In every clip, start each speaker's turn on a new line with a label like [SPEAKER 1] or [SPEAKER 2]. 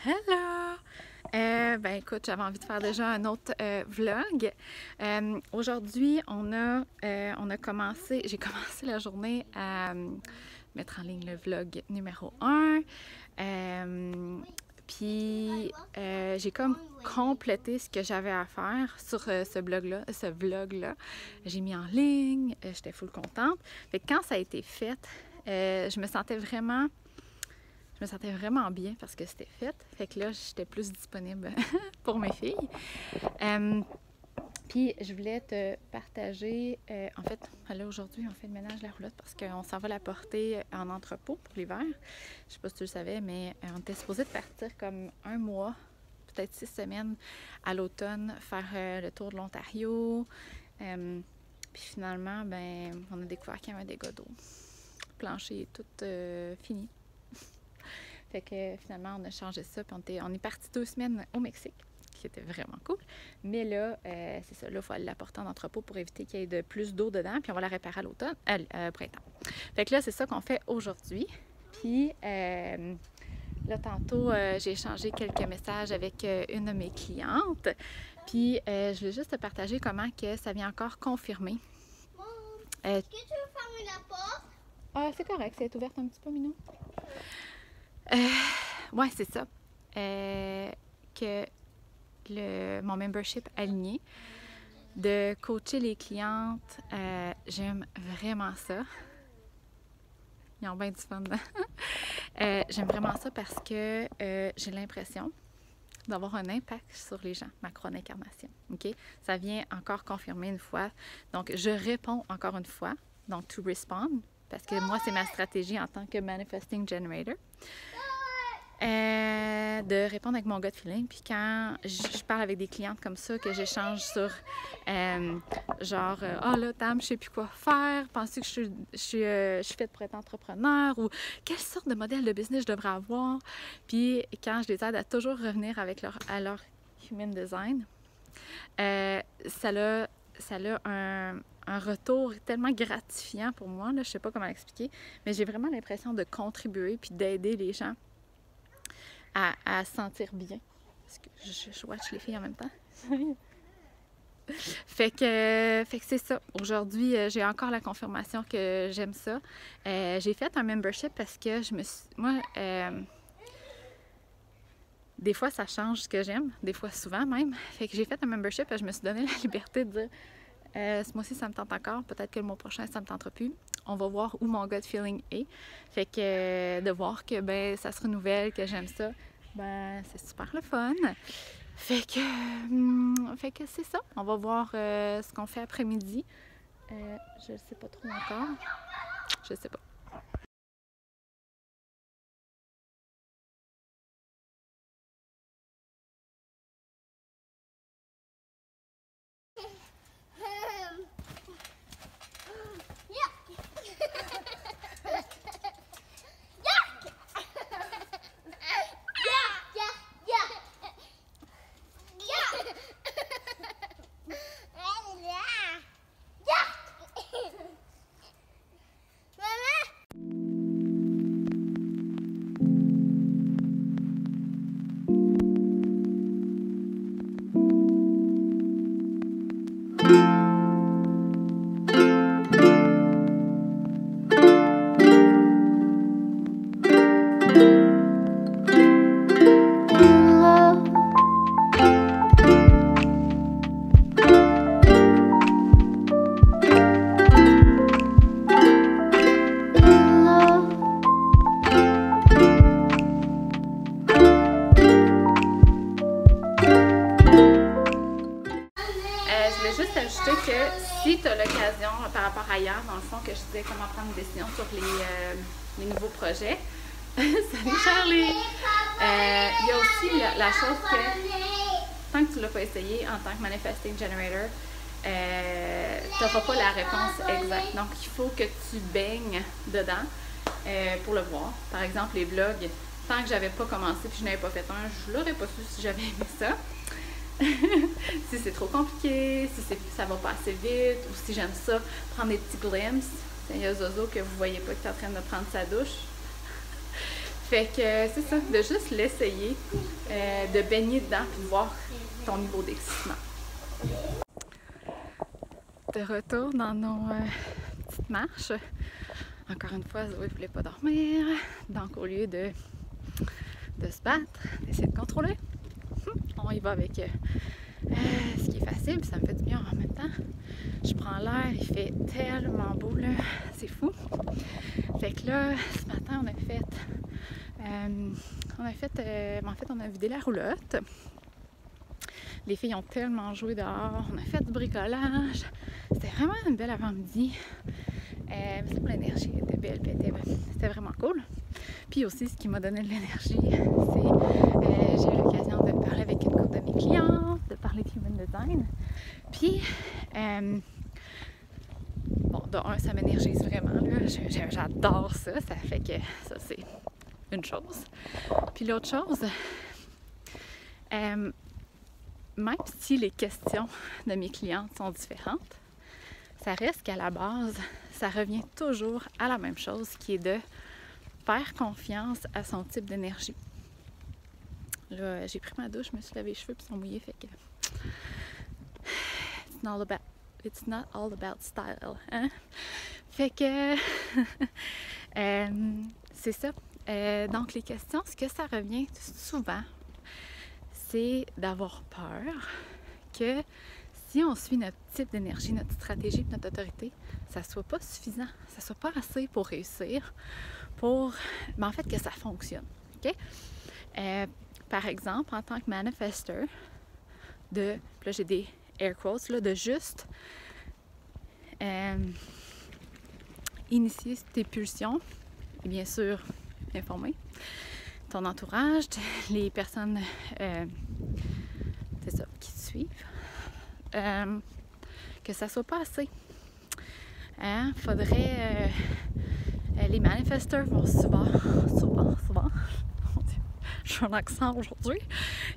[SPEAKER 1] Hello! Ben écoute, j'avais envie de faire déjà un autre vlog. Aujourd'hui, j'ai commencé la journée à mettre en ligne le vlog numéro 1. Puis j'ai comme complété ce que j'avais à faire sur ce vlog-là. J'ai mis en ligne, j'étais full contente. Fait que quand ça a été fait, je me sentais vraiment bien parce que c'était fait. Fait que là, j'étais plus disponible pour mes filles. Puis, je voulais te partager... en fait, là, aujourd'hui, on fait le ménage de la roulotte parce qu'on s'en va la porter en entrepôt pour l'hiver. Je sais pas si tu le savais, mais on était supposé de partir comme un mois, peut-être 6 semaines à l'automne, faire le tour de l'Ontario. Puis finalement, ben, on a découvert qu'il y avait un dégât d'eau. Le plancher est tout fini. Fait que finalement, on a changé ça, puis on est parti 2 semaines au Mexique, qui était vraiment cool. Mais là, c'est ça, là, il faut aller la porter en entrepôt pour éviter qu'il y ait plus d'eau dedans, puis on va la réparer à l'automne, printemps. Fait que là, c'est ça qu'on fait aujourd'hui. Puis là, tantôt, j'ai échangé quelques messages avec une de mes clientes. Puis je voulais juste te partager comment que ça vient encore confirmer.
[SPEAKER 2] Est-ce que tu veux fermer la porte?
[SPEAKER 1] Ah, c'est correct, c'est ouverte un petit peu, Minou. Ouais, c'est ça. Que mon membership aligné, de coacher les clientes, j'aime vraiment ça. Ils ont bien du fun. J'aime vraiment ça parce que j'ai l'impression d'avoir un impact sur les gens, ma chrono-incarnation. OK? Ça vient encore confirmer une fois. Donc, je réponds encore une fois. Donc, to respond, parce que moi, c'est ma stratégie en tant que Manifesting Generator. De répondre avec mon gut feeling. Puis quand je parle avec des clientes comme ça, que j'échange sur genre « Ah là, Tam, je sais plus quoi faire. Penses-tu que je suis faite pour être entrepreneur? » Ou « Quelle sorte de modèle de business je devrais avoir? » Puis quand je les aide à toujours revenir avec leur human design, ça a un retour tellement gratifiant pour moi. Là, je sais pas comment l'expliquer, mais j'ai vraiment l'impression de contribuer puis d'aider les gens à se sentir bien. Parce que je watch les filles en même temps. Fait que c'est ça. Aujourd'hui, j'ai encore la confirmation que j'aime ça. J'ai fait un membership parce que des fois, ça change ce que j'aime. Des fois, souvent même. Fait que j'ai fait un membership et je me suis donné la liberté de dire ce mois-ci, ça me tente encore. Peut-être que le mois prochain, ça me tentera plus. On va voir où mon gut feeling est. Fait que de voir que ben ça se renouvelle, que j'aime ça, ben c'est super le fun. Fait que c'est ça. On va voir ce qu'on fait après-midi. Je ne sais pas trop encore. Je sais pas. Juste ajouter que si tu as l'occasion, par rapport à hier, dans le fond, que je disais comment prendre une décision sur les nouveaux projets. Salut Charlie! Il y a aussi la chose que, tant que tu ne l'as pas essayé en tant que Manifesting Generator, tu n'auras pas la réponse exacte. Donc, il faut que tu baignes dedans pour le voir. Par exemple, les vlogs, tant que j'avais pas commencé puis je n'avais pas fait un, je l'aurais pas su si j'avais aimé ça. Si c'est trop compliqué, si ça va pas assez vite, ou si j'aime ça, prendre des petits glimpses. Il y a Zozo que vous voyez pas qui est en train de prendre sa douche. Fait que c'est ça, de juste l'essayer, de baigner dedans puis de voir ton niveau d'excitement. De retour dans nos petites marches. Encore une fois, Zoé ne voulait pas dormir. Donc, au lieu de se battre, d'essayer de contrôler, on y va avec ce qui est facile, puis ça me fait du bien en même temps. Je prends l'air, il fait tellement beau, là, c'est fou. Fait que là, ce matin, on a vidé la roulotte. Les filles ont tellement joué dehors, on a fait du bricolage. C'était vraiment une belle avant-midi. Mais ça, pour l'énergie était belle, c'était vraiment cool. Puis aussi, ce qui m'a donné de l'énergie, c'est j'ai eu l'occasion de parler avec une couple de mes clients, de parler de Human Design. Puis, bon, de un, ça m'énergise vraiment, là. J'adore ça, ça fait que ça, c'est une chose. Puis l'autre chose, même si les questions de mes clientes sont différentes, ça reste qu'à la base, ça revient toujours à la même chose, qui est de faire confiance à son type d'énergie. Là, j'ai pris ma douche, je me suis lavé les cheveux puis ils sont mouillés, fait que it's not all about style, hein? Fait que c'est ça. Donc les questions, ce que ça revient souvent, c'est d'avoir peur que si on suit notre type d'énergie, notre stratégie, notre autorité, ça soit pas suffisant, ça soit pas assez pour réussir, mais en fait que ça fonctionne. OK? Par exemple, en tant que manifesteur, là j'ai des air quotes, là, de juste initier tes pulsions et bien sûr informer ton entourage, les personnes c'est ça, qui te suivent, que ça soit pas assez. Faudrait les manifesteurs vont souvent mon Dieu, j'ai un accent aujourd'hui,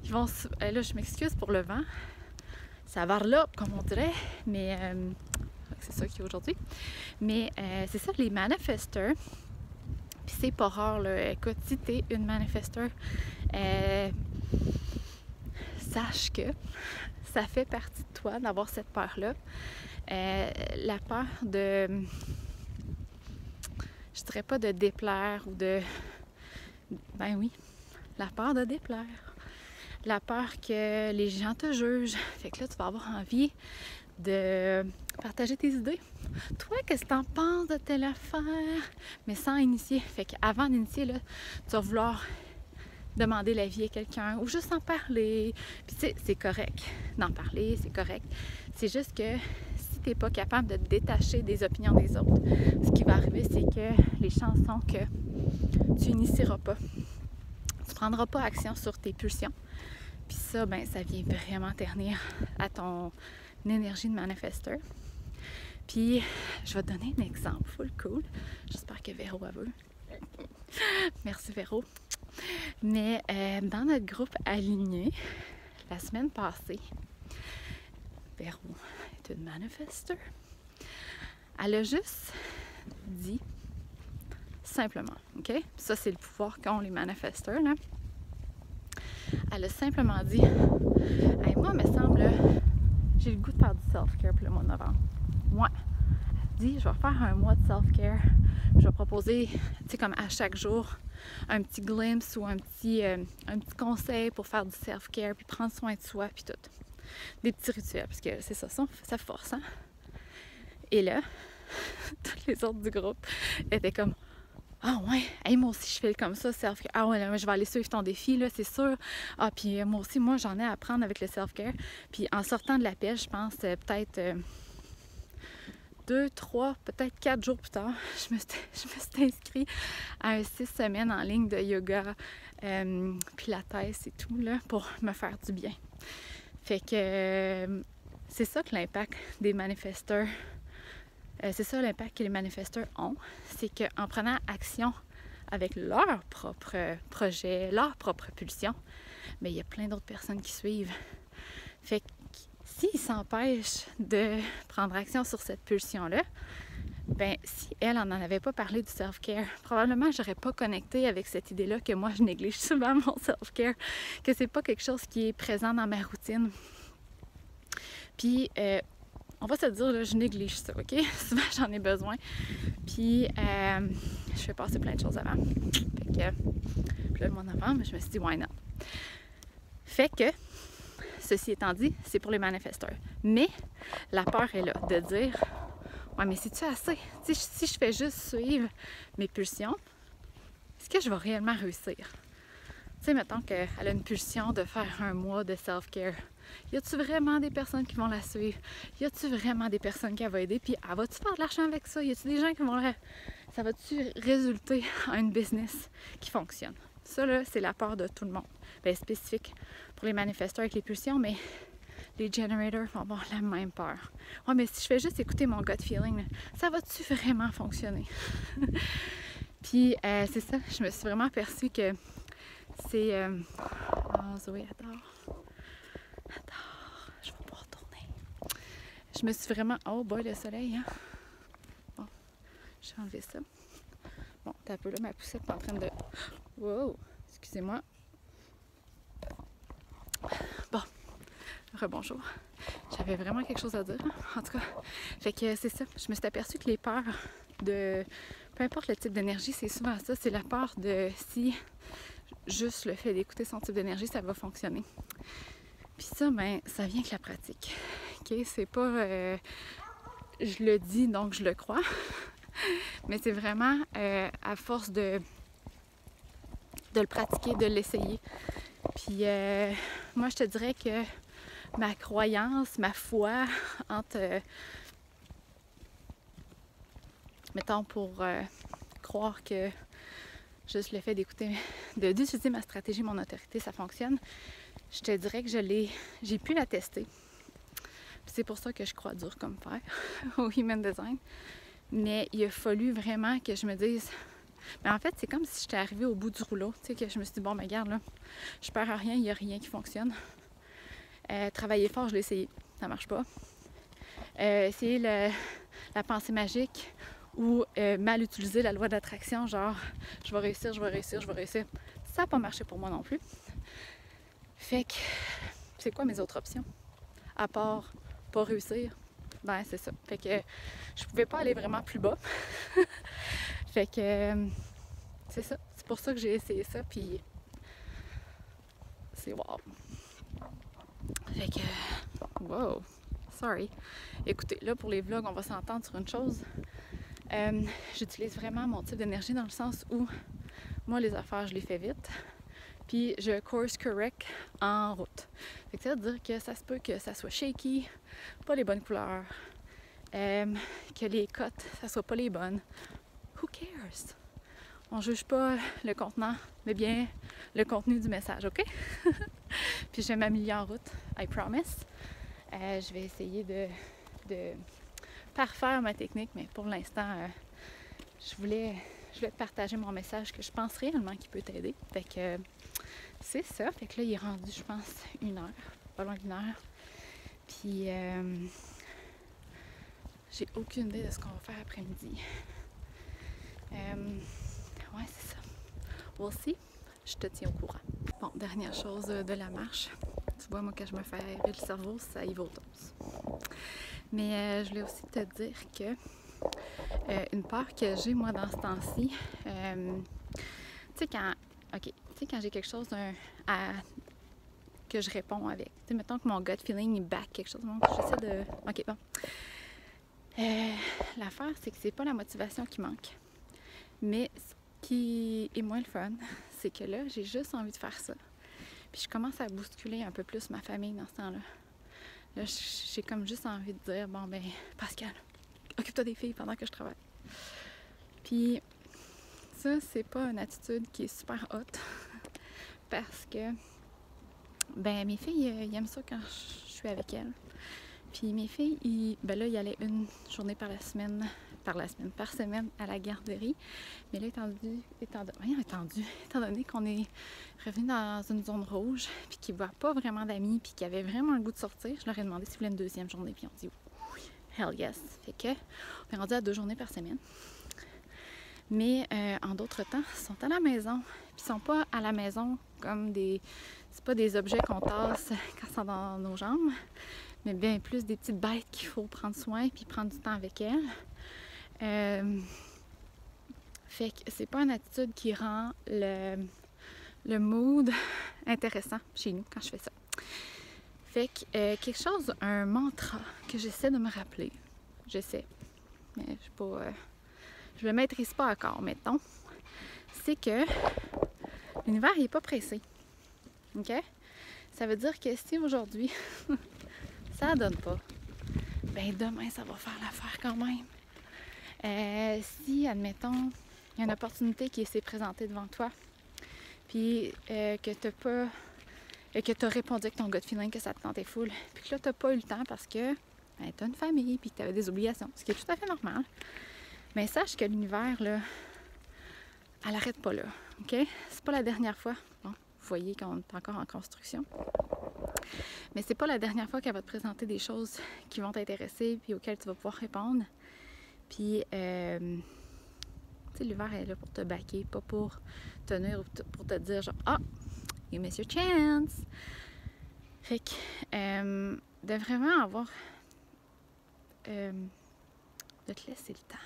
[SPEAKER 1] ils vont là je m'excuse pour le vent, ça varlope comme on dirait, mais c'est ça qu'il y a aujourd'hui, mais c'est ça, les manifesteurs, puis c'est pas rare là, écoute, si t'es une manifesteur, sache que ça fait partie de toi d'avoir cette peur-là. La peur de, je dirais pas de déplaire ou de, ben oui, la peur de déplaire. La peur que les gens te jugent. Fait que là, tu vas avoir envie de partager tes idées. Toi, qu'est-ce que t'en penses de telle affaire? Mais sans initier. Fait qu'avant d'initier, là, tu vas vouloir demander l'avis à quelqu'un ou juste en parler. Puis tu sais, c'est correct d'en parler, c'est correct. C'est juste que si t'es pas capable de te détacher des opinions des autres, ce qui va arriver, c'est que les chances sont que tu initieras pas. Tu prendras pas action sur tes pulsions. Puis ça, ben, ça vient vraiment ternir à ton énergie de manifesteur. Puis, je vais te donner un exemple full cool. J'espère que Véro a vu. Merci Véro. Mais dans notre groupe aligné, la semaine passée, Véro est une manifesteur. Elle a juste dit simplement, OK? Ça, c'est le pouvoir qu'ont les manifesteurs, là. Elle a simplement dit hey, moi, il me semble, j'ai le goût de faire du self-care pour le mois de novembre. Moi, elle dit, je vais faire un mois de self-care. Je vais proposer, tu sais, comme à chaque jour, un petit glimpse ou un petit conseil pour faire du self-care, puis prendre soin de soi, puis tout. Des petits rituels, parce que c'est ça, ça force, hein? Et là, tous les autres du groupe étaient comme ah ouais, hey, moi aussi je fais comme ça, self-care. Ah ouais, là, je vais aller suivre ton défi, là, c'est sûr. Ah, puis moi aussi, j'en ai à apprendre avec le self-care. Puis en sortant de l'appel, je pense peut-être 2, 3, peut-être 4 jours plus tard, je me suis inscrite à un 6 semaines en ligne de yoga, pilates et tout, là, pour me faire du bien. Fait que c'est ça que l'impact des manifesteurs, c'est ça l'impact que les manifesteurs ont, c'est qu'en prenant action avec leur propre projet, leur propre pulsion, mais il y a plein d'autres personnes qui suivent. Fait que s'ils s'empêchent de prendre action sur cette pulsion-là, ben si elle en avait pas parlé du self-care, probablement j'aurais pas connecté avec cette idée-là que moi je néglige souvent mon self-care, que c'est pas quelque chose qui est présent dans ma routine. Puis on va se dire, là, je néglige ça, OK? Souvent j'en ai besoin. Puis je fais passer plein de choses avant. Fait que puis là, le mois de novembre, je me suis dit why not? Fait que ceci étant dit, c'est pour les manifesteurs. Mais la peur est là de dire ouais, mais c'est-tu assez? T'sais, si je fais juste suivre mes pulsions, est-ce que je vais réellement réussir? Tu sais, mettons qu'elle a une pulsion de faire un mois de self-care. Y a-tu vraiment des personnes qui vont la suivre? Y a-tu vraiment des personnes qui vont aider? Puis, elle va-tu faire de l'argent avec ça? Y a-tu des gens qui vont la... Ça va-tu résulter en une business qui fonctionne? Ça, là, c'est la peur de tout le monde. Bien, spécifique pour les manifesteurs avec les pulsions, mais les generators vont avoir la même peur. Ouais, mais si je fais juste écouter mon gut feeling, là, ça va-tu vraiment fonctionner? Puis, c'est ça, je me suis vraiment aperçue que c'est... Oh, Zoé adore. Je vais pouvoir tourner. Je me suis vraiment... Oh boy, le soleil, hein? Bon, j'ai enlevé ça. Bon, t'as un peu là, ma poussette est en train de... Wow! Excusez-moi. Bon, rebonjour. J'avais vraiment quelque chose à dire, hein? En tout cas. Fait que c'est ça. Je me suis aperçue que les peurs de... Peu importe le type d'énergie, c'est souvent ça. C'est la peur de si juste le fait d'écouter son type d'énergie, ça va fonctionner. Puis ça, ben, ça vient avec la pratique. OK? C'est pas... je le dis, donc je le crois. Mais c'est vraiment à force de le pratiquer, de l'essayer. Puis moi, je te dirais que ma croyance, ma foi entre... mettons, pour croire que juste le fait d'écouter, d'utiliser ma stratégie, mon autorité, ça fonctionne, je te dirais que j'ai pu la tester. Puis c'est pour ça que je crois dur comme fer au Human Design. Mais il a fallu vraiment que je me dise... Mais en fait, c'est comme si j'étais arrivée au bout du rouleau. Tu sais, que je me suis dit, bon, mais regarde, là, je perds à rien, il n'y a rien qui fonctionne. Travailler fort, je l'ai essayé. Ça marche pas. Essayer la pensée magique ou mal utiliser la loi d'attraction, genre, je vais réussir, je vais réussir, je vais réussir. Ça n'a pas marché pour moi non plus. Fait que, c'est quoi mes autres options? À part pas réussir, ben c'est ça. Fait que je pouvais pas aller vraiment plus bas. Fait que c'est ça. C'est pour ça que j'ai essayé ça, puis c'est wow. Fait que, wow, sorry. Écoutez, là pour les vlogs, on va s'entendre sur une chose. J'utilise vraiment mon type d'énergie dans le sens où moi les affaires, je les fais vite. Puis je course correct en route. Fait que ça veut dire que ça se peut que ça soit shaky, pas les bonnes couleurs, que les cotes, ça soit pas les bonnes. Who cares? On juge pas le contenant, mais bien le contenu du message, OK? Puis je vais m'améliorer en route, I promise. Je vais essayer de parfaire ma technique, mais pour l'instant, je voulais te partager mon message que je pense réellement qu'il peut t'aider. Fait que c'est ça. Fait que là, il est rendu, je pense, 1 heure. Pas loin d'1 heure. Puis, j'ai aucune idée de ce qu'on va faire après-midi. Ouais, c'est ça. We'll see. Je te tiens au courant. Bon, dernière chose de la marche. Tu vois, moi, quand je me fais aérer le cerveau, ça y va aux doses. Mais je voulais aussi te dire que une peur que j'ai, moi, dans ce temps-ci, tu sais, quand j'ai quelque chose que je réponds avec. Tu sais, mettons que mon gut feeling, il back quelque chose. Donc, j'essaie de... OK, bon. L'affaire, c'est que c'est pas la motivation qui manque. Mais ce qui est moins le fun, c'est que là, j'ai juste envie de faire ça. Puis je commence à bousculer un peu plus ma famille dans ce temps-là. Là, j'ai comme juste envie de dire, bon, ben, Pascal, occupe-toi des filles pendant que je travaille. Puis ça, c'est pas une attitude qui est super haute. Parce que, ben, mes filles, ils aiment ça quand je suis avec elles. Puis mes filles, ben là, ils allaient une journée par semaine à la garderie. Mais là, étant donné qu'on est revenu dans une zone rouge, puis qu'ils ne voient pas vraiment d'amis, puis qu'ils avaient vraiment le goût de sortir, je leur ai demandé s'ils voulaient une deuxième journée, puis ils ont dit oui. hell yes. Fait que on est rendu à 2 journées par semaine. Mais en d'autres temps, ils sont à la maison. Puis ils sont pas à la maison comme des... C'est pas des objets qu'on tasse quand ils sont dans nos jambes, mais bien plus des petites bêtes qu'il faut prendre soin puis prendre du temps avec elles. Fait que c'est pas une attitude qui rend le mood intéressant chez nous quand je fais ça. Fait que quelque chose, un mantra que j'essaie de me rappeler, j'essaie, mais je le maîtrise pas encore, mettons, c'est que l'univers il est pas pressé. OK? Ça veut dire que si aujourd'hui ça donne pas, ben demain ça va faire l'affaire quand même. Si, admettons, il y a une opportunité qui s'est présentée devant toi, puis que t'as pas... que tu as répondu avec ton gut feeling que ça te tentait full, puis que là, tu n'as pas eu le temps parce que ben, tu as une famille, puis que tu avais des obligations, ce qui est tout à fait normal. Mais sache que l'univers, là, elle n'arrête pas là, OK? C'est pas la dernière fois. Bon, vous voyez qu'on est encore en construction. Mais c'est pas la dernière fois qu'elle va te présenter des choses qui vont t'intéresser, puis auxquelles tu vas pouvoir répondre. Puis, tu sais, l'univers est là pour te backer, pas pour tenir ou pour te dire genre « Ah! You miss your chance! » Fait que de vraiment avoir... de te laisser le temps.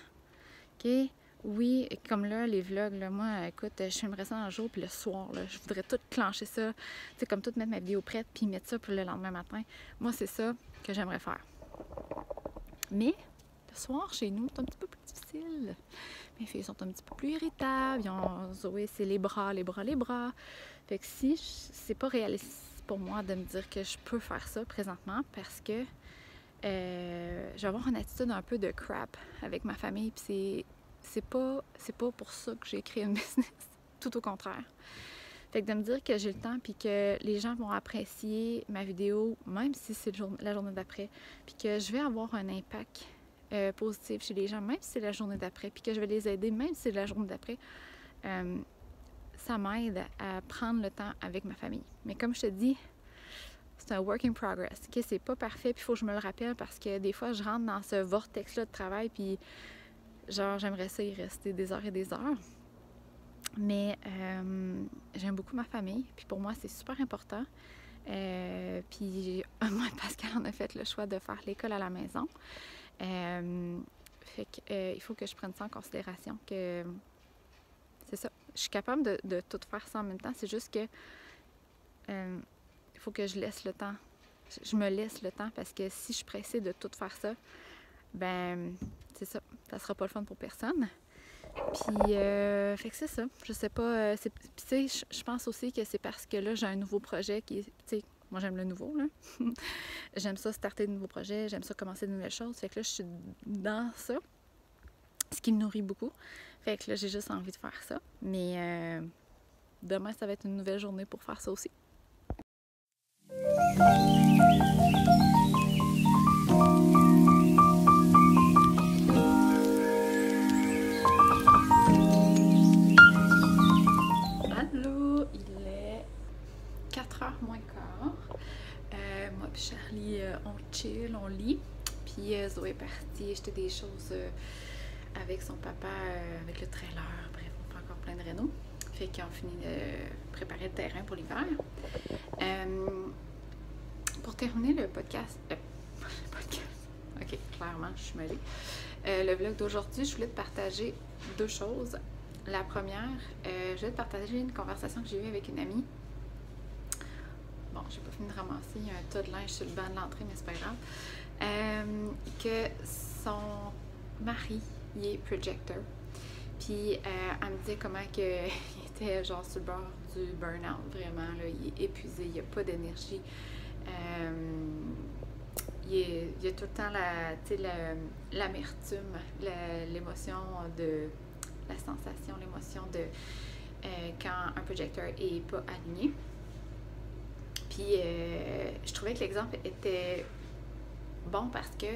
[SPEAKER 1] OK? Oui, comme là, les vlogs, là, moi, écoute, je filmerais ça dans le jour, puis le soir, là, je voudrais tout clencher ça. Tu sais, comme tout mettre ma vidéo prête, puis mettre ça pour le lendemain matin. Moi, c'est ça que j'aimerais faire. Mais, le soir, chez nous, c'est un petit peu plus difficile. Mes filles sont un petit peu plus irritables. Ils ont Zoé, c'est les bras. Fait que si c'est pas réaliste pour moi de me dire que je peux faire ça présentement parce que je vais avoir une attitude un peu de crap avec ma famille, puis c'est pas pour ça que j'ai créé une business, tout au contraire. Fait que de me dire que j'ai le temps puis que les gens vont apprécier ma vidéo, même si c'est la journée d'après, puis que je vais avoir un impact positif chez les gens, même si c'est la journée d'après, puis que je vais les aider, même si c'est la journée d'après, ça m'aide à prendre le temps avec ma famille. Mais comme je te dis, c'est un work in progress. Okay? C'est pas parfait, puis il faut que je me le rappelle parce que des fois, je rentre dans ce vortex-là de travail, puis genre, j'aimerais ça y rester des heures et des heures. Mais j'aime beaucoup ma famille, puis pour moi, c'est super important. Puis moi et Pascal, on a fait le choix de faire l'école à la maison. Fait que il faut que je prenne ça en considération, que c'est ça. Je suis capable de tout faire ça en même temps, c'est juste que il faut que je laisse le temps. Je me laisse le temps parce que si je suis pressée de tout faire ça, ben c'est ça, ça sera pas le fun pour personne. Puis, fait que c'est ça. Je sais pas. Tu sais, je pense aussi que c'est parce que là, j'ai un nouveau projet qui, tu sais, moi j'aime le nouveau, là. J'aime ça starter de nouveaux projets, j'aime ça commencer de nouvelles choses. Fait que là, je suis dans ça, ce qui me nourrit beaucoup. Fait que là, j'ai juste envie de faire ça. Mais demain, ça va être une nouvelle journée pour faire ça aussi. Allô, il est 4h moins quart. Moi et Charlie, on chill, on lit. Puis Zoé est partie acheter des choses avec son papa, avec le trailer. Bref, on fait encore plein de rénaux. Fait qu'on finit de préparer le terrain pour l'hiver. Pour terminer le podcast... Ok, clairement, je suis mêlée. Le vlog d'aujourd'hui, je voulais te partager 2 choses. La première, je voulais te partager une conversation que j'ai eue avec une amie. Bon, j'ai pas fini de ramasser, il y a un tas de linge sur le banc de l'entrée, mais c'est pas grave. Que son mari, il est projector. Puis elle me disait comment il était genre sur le bord du burn-out, vraiment, là, il est épuisé, il n'y a pas d'énergie. Il y a tout le temps l'amertume, l'émotion de la sensation, l'émotion de quand un projecteur n'est pas aligné. Puis je trouvais que l'exemple était bon parce que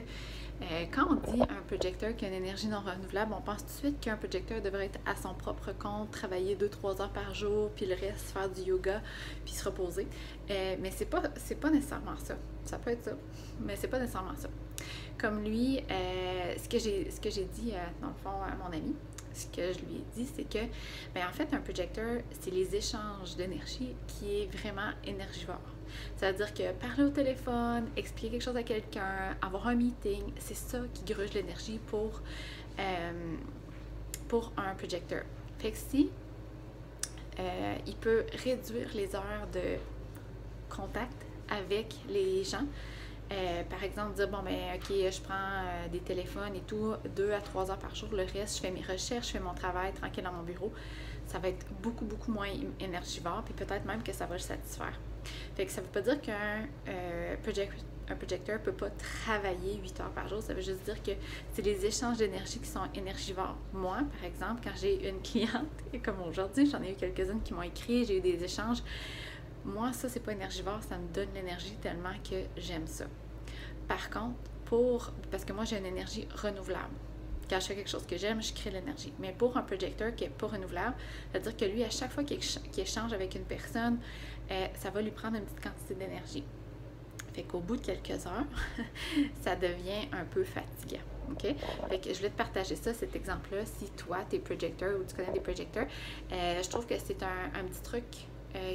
[SPEAKER 1] quand on dit un projecteur qui a une énergie non renouvelable, on pense tout de suite qu'un projecteur devrait être à son propre compte, travailler 2-3 heures par jour, puis le reste faire du yoga, puis se reposer. Mais c'est pas nécessairement ça. Ça peut être ça, mais c'est pas nécessairement ça. comme lui, ce que j'ai dit, dans le fond, à mon ami, ce que je lui ai dit, c'est que, en fait, un projecteur, c'est les échanges d'énergie qui est vraiment énergivore. C'est-à-dire que parler au téléphone, expliquer quelque chose à quelqu'un, avoir un meeting, c'est ça qui gruge l'énergie pour un projecteur. Fait que si il peut réduire les heures de contact avec les gens, par exemple, dire, bon, OK, je prends des téléphones et tout, 2 à 3 heures par jour. Le reste, je fais mes recherches, je fais mon travail tranquille dans mon bureau. Ça va être beaucoup, beaucoup moins énergivore, puis peut-être même que ça va le satisfaire. Fait que ça veut pas dire qu'un projecteur ne peut pas travailler 8 heures par jour. Ça veut juste dire que c'est les échanges d'énergie qui sont énergivores. Moi, par exemple, quand j'ai une cliente, et comme aujourd'hui, j'en ai eu quelques-unes qui m'ont écrit, j'ai eu des échanges. Moi, ça, c'est pas énergivore, ça me donne l'énergie tellement que j'aime ça. Par contre, parce que moi, j'ai une énergie renouvelable. Quand je fais quelque chose que j'aime, je crée de l'énergie. Mais pour un projecteur qui n'est pas renouvelable, c'est-à-dire que lui, à chaque fois qu'il échange avec une personne, ça va lui prendre une petite quantité d'énergie. Fait qu'au bout de quelques heures, ça devient un peu fatigant. OK? Fait que je voulais te partager ça, cet exemple-là. Si toi, tu es projecteur ou tu connais des projecteurs, je trouve que c'est un petit truc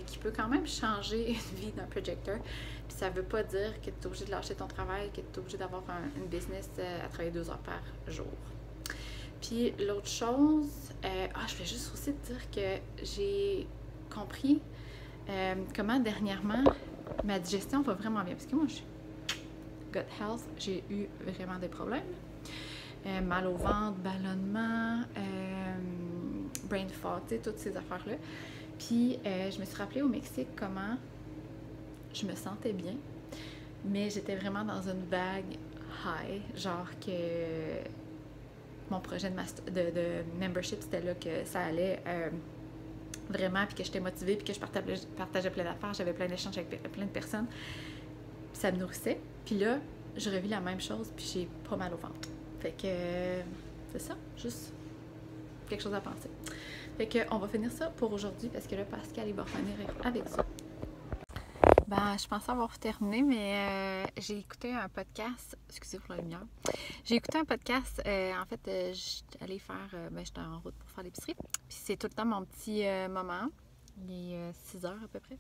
[SPEAKER 1] qui peut quand même changer une vie d'un projecteur. Puis ça veut pas dire que tu es obligé de lâcher ton travail, que tu es obligé d'avoir une business à travailler 2 heures par jour. Puis l'autre chose, je voulais juste aussi te dire que j'ai compris comment dernièrement ma digestion va vraiment bien. Parce que moi, je suis gut health, j'ai eu vraiment des problèmes. Mal au ventre, ballonnement, brain fog, tu sais, toutes ces affaires-là. Puis, je me suis rappelé au Mexique comment je me sentais bien, mais j'étais vraiment dans une vague high, genre que mon projet de membership, c'était là que ça allait vraiment, puis que j'étais motivée, puis que je partageais plein d'affaires, j'avais plein d'échanges avec plein de personnes, puis ça me nourrissait. Puis là, je revis la même chose, puis j'ai pas mal au ventre. Fait que c'est ça, juste quelque chose à penser. Fait qu'on va finir ça pour aujourd'hui parce que là, Pascal, il va revenir avec ça. Je pensais avoir terminé, mais j'ai écouté un podcast. Excusez pour la lumière. J'ai écouté un podcast. En fait, j'allais faire. J'étais en route pour faire l'épicerie. Puis c'est tout le temps mon petit moment. Il est 6 heures à peu près.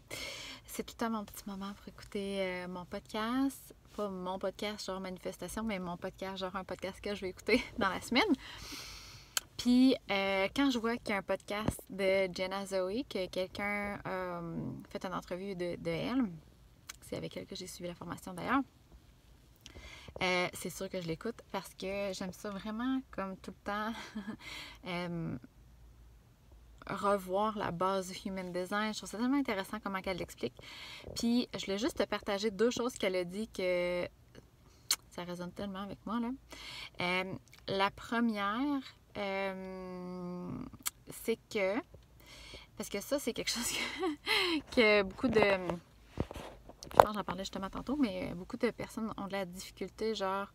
[SPEAKER 1] C'est tout le temps mon petit moment pour écouter mon podcast. Pas mon podcast genre manifestation, mais mon podcast genre un podcast que je vais écouter dans la semaine. Puis, quand je vois qu'il y a un podcast de Jenna Zoe, que quelqu'un a fait une entrevue de elle, c'est avec elle que j'ai suivi la formation d'ailleurs, c'est sûr que je l'écoute parce que j'aime ça vraiment, comme tout le temps, revoir la base du Human Design. Je trouve ça tellement intéressant comment elle l'explique. Puis, je voulais juste te partager 2 choses qu'elle a dit que ça résonne tellement avec moi, là. La première, c'est que, parce que ça, c'est quelque chose que beaucoup de, je pense que j'en parlais justement tantôt, mais beaucoup de personnes ont de la difficulté, genre,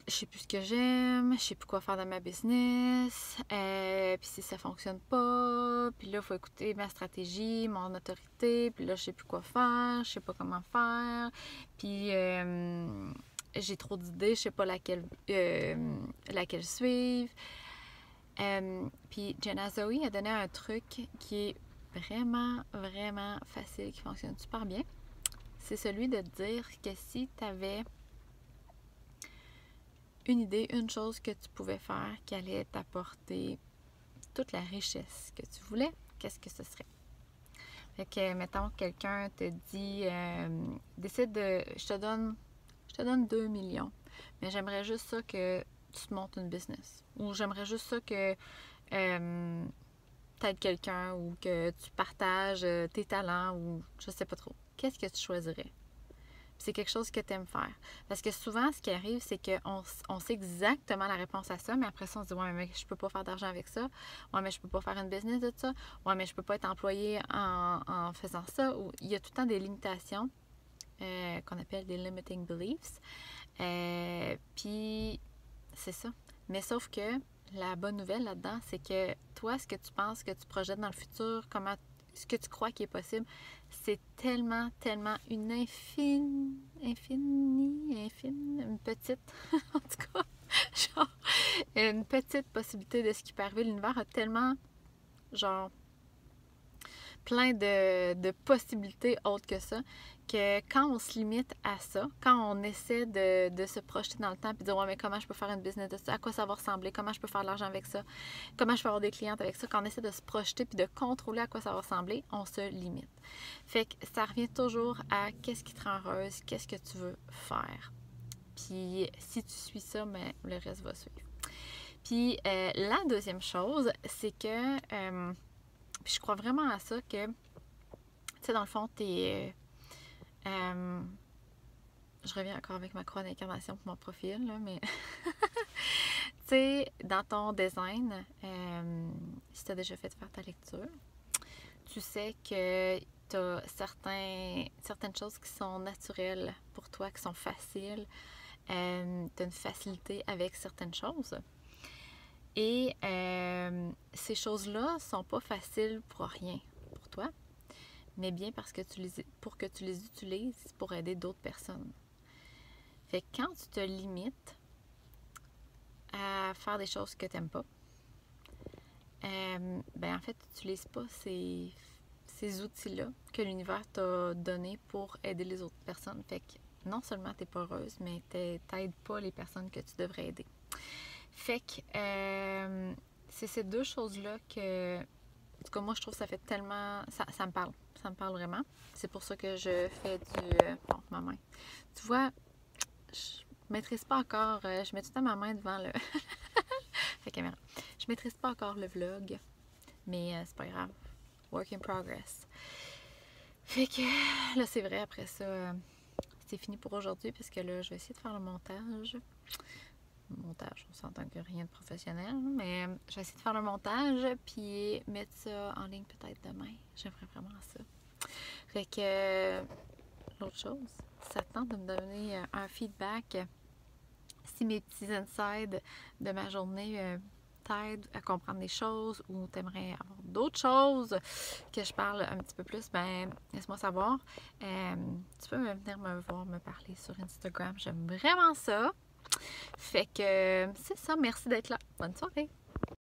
[SPEAKER 1] je sais plus ce que j'aime, je sais plus quoi faire dans ma business, puis si ça fonctionne pas, puis là, il faut écouter ma stratégie, mon autorité, puis là, je sais plus quoi faire, je sais pas comment faire, puis j'ai trop d'idées, je sais pas laquelle suivre. Puis Jenna Zoe a donné un truc qui est vraiment, vraiment facile, qui fonctionne super bien. C'est celui de dire que si tu avais une idée, une chose que tu pouvais faire qui allait t'apporter toute la richesse que tu voulais, qu'est-ce que ce serait? Fait que, mettons, quelqu'un te dit, décide de, je te donne 2 millions, mais j'aimerais juste ça que tu te montes une business. Ou j'aimerais juste ça que tu aides quelqu'un ou que tu partages tes talents ou je sais pas trop. Qu'est-ce que tu choisirais? C'est quelque chose que tu aimes faire. Parce que souvent, ce qui arrive, c'est qu'on sait exactement la réponse à ça, mais après ça, on se dit « Ouais, mais je peux pas faire d'argent avec ça. Ouais, mais je peux pas faire une business de ça. Ouais, mais je peux pas être employé en faisant ça. » Ou il y a tout le temps des limitations qu'on appelle des limiting beliefs. Puis, c'est ça. Mais sauf que la bonne nouvelle là-dedans, c'est que toi, ce que tu penses, que tu projettes dans le futur, comment ce que tu crois qui est possible, c'est tellement, tellement une une petite, en tout cas, genre, une petite possibilité de ce qui peut arriver. L'univers a tellement, genre, plein de possibilités autres que ça, que quand on se limite à ça, quand on essaie de se projeter dans le temps et de dire ouais, mais comment je peux faire une business de ça, à quoi ça va ressembler, comment je peux faire de l'argent avec ça, comment je peux avoir des clientes avec ça, quand on essaie de se projeter puis de contrôler à quoi ça va ressembler, on se limite. Fait que ça revient toujours à qu'est-ce qui te rend heureuse, qu'est-ce que tu veux faire. Puis si tu suis ça, ben, le reste va suivre. Puis la deuxième chose, c'est que puis je crois vraiment à ça que, tu sais, dans le fond, je reviens encore avec ma croix d'incarnation pour mon profil, là, mais tu sais, dans ton design, si tu as déjà fait faire ta lecture, tu sais que tu as certaines choses qui sont naturelles pour toi, qui sont faciles. Tu as une facilité avec certaines choses. Et ces choses-là sont pas faciles pour rien pour toi, mais bien parce que pour que tu les utilises pour aider d'autres personnes. Fait que quand tu te limites à faire des choses que tu n'aimes pas, ben en fait, tu n'utilises pas ces outils-là que l'univers t'a donnés pour aider les autres personnes. Fait que non seulement tu n'es pas heureuse, mais tu n'aides pas les personnes que tu devrais aider. Fait que c'est ces deux choses-là que, en tout cas, moi, je trouve que ça fait tellement... Ça me parle. Ça me parle vraiment. C'est pour ça que je fais du... bon, ma main. Tu vois, je maîtrise pas encore... je mets tout le temps ma main devant la caméra. Je maîtrise pas encore le vlog, mais c'est pas grave. Work in progress. Fait que là, c'est vrai, après ça, c'est fini pour aujourd'hui, parce que là, je vais essayer de faire le montage. On s'entend que rien de professionnel, mais je vais essayer de faire le montage puis mettre ça en ligne peut-être demain. J'aimerais vraiment ça. Fait que l'autre chose, ça te tente de me donner un feedback si mes petits insides de ma journée t'aident à comprendre des choses ou t'aimerais avoir d'autres choses que je parle un petit peu plus, ben laisse-moi savoir. Tu peux venir me voir, me parler sur Instagram. J'aime vraiment ça. Fait que c'est ça, merci d'être là. Bonne soirée!